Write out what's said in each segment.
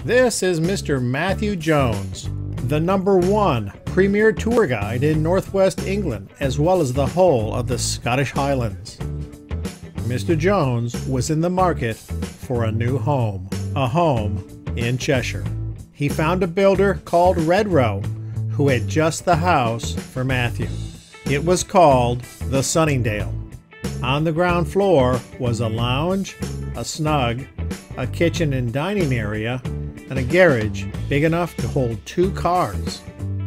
This is Mr. Matthew Jones, the #1 premier tour guide in Northwest England, as well as the whole of the Scottish Highlands. Mr. Jones was in the market for a new home, a home in Cheshire. He found a builder called Redrow who had just the house for Matthew. It was called the Sunningdale. On the ground floor was a lounge, a snug, a kitchen and dining area, and a garage big enough to hold 2 cars.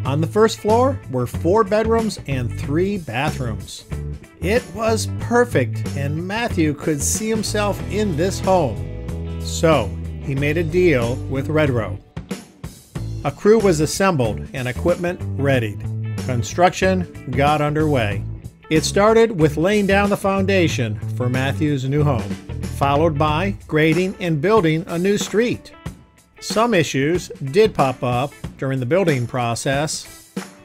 On the first floor were 4 bedrooms and 3 bathrooms. It was perfect, and Matthew could see himself in this home. So he made a deal with Redrow. A crew was assembled and equipment readied. Construction got underway. It started with laying down the foundation for Matthew's new home, followed by grading and building a new street. Some issues did pop up during the building process.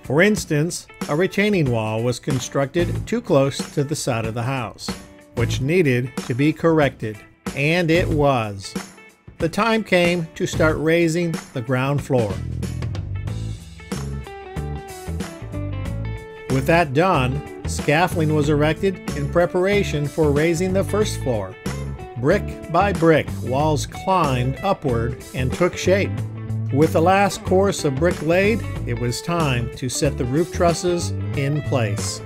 For instance, a retaining wall was constructed too close to the side of the house, which needed to be corrected, and it was. The time came to start raising the ground floor. With that done, scaffolding was erected in preparation for raising the first floor. Brick by brick, walls climbed upward and took shape. With the last course of brick laid, it was time to set the roof trusses in place.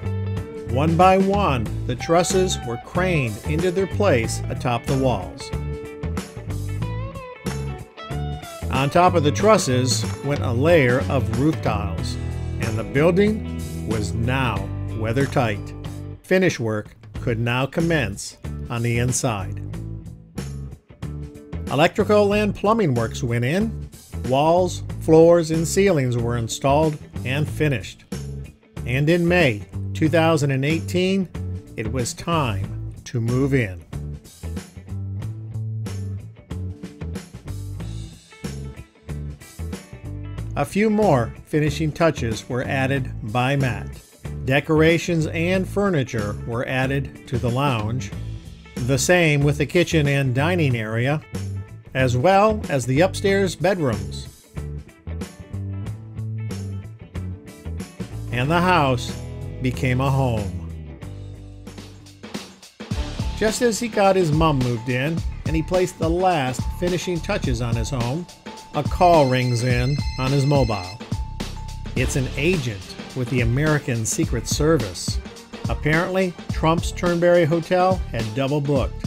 One by one, the trusses were craned into their place atop the walls. On top of the trusses went a layer of roof tiles, and the building was now weather tight. Finish work could now commence on the inside. Electrical and plumbing works went in. Walls, floors, and ceilings were installed and finished. And in May 2018, it was time to move in. A few more finishing touches were added by Matt. Decorations and furniture were added to the lounge. The same with the kitchen and dining area, as well as the upstairs bedrooms. And the house became a home. Just as he got his mom moved in and he placed the last finishing touches on his home, a call rings in on his mobile. It's an agent with the American Secret Service. Apparently, Trump's Turnberry Hotel had double booked,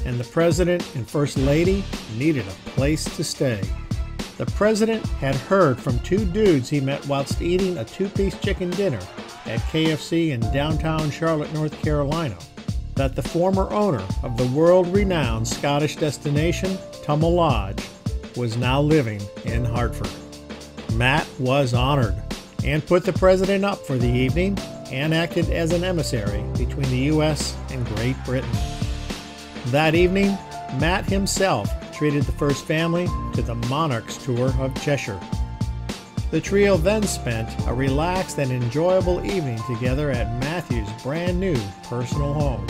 and the President and First Lady needed a place to stay. The President had heard from 2 dudes he met whilst eating a 2-piece chicken dinner at KFC in downtown Charlotte, North Carolina, that the former owner of the world-renowned Scottish destination, Tummel Lodge, was now living in Hartford. Matt was honored and put the President up for the evening and acted as an emissary between the U.S. and Great Britain. That evening, Matt himself treated the first family to the Monarch's Tour of Cheshire. The trio then spent a relaxed and enjoyable evening together at Matthew's brand new personal home.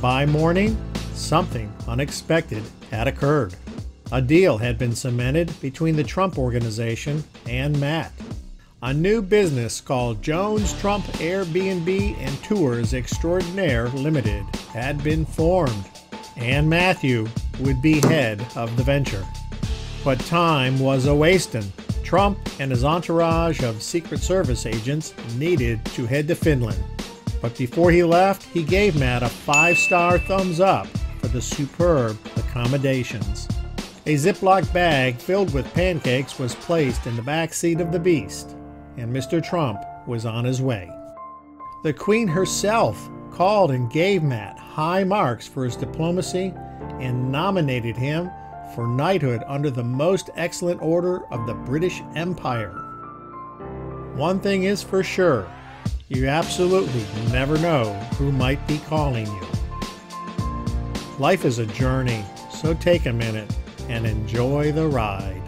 By morning, something unexpected had occurred. A deal had been cemented between the Trump Organization and Matt. A new business called Jones Trump Airbnb and Tours Extraordinaire Limited had been formed, and Matthew would be head of the venture. But time was a-wastin'. Trump and his entourage of Secret Service agents needed to head to Finland. But before he left, he gave Matt a 5-star thumbs up for the superb accommodations. A Ziploc bag filled with pancakes was placed in the back seat of the Beast, and Mr. Trump was on his way. The Queen herself called and gave Matt high marks for his diplomacy and nominated him for knighthood under the Most Excellent Order of the British Empire. One thing is for sure, you absolutely never know who might be calling you. Life is a journey, so take a minute and enjoy the ride.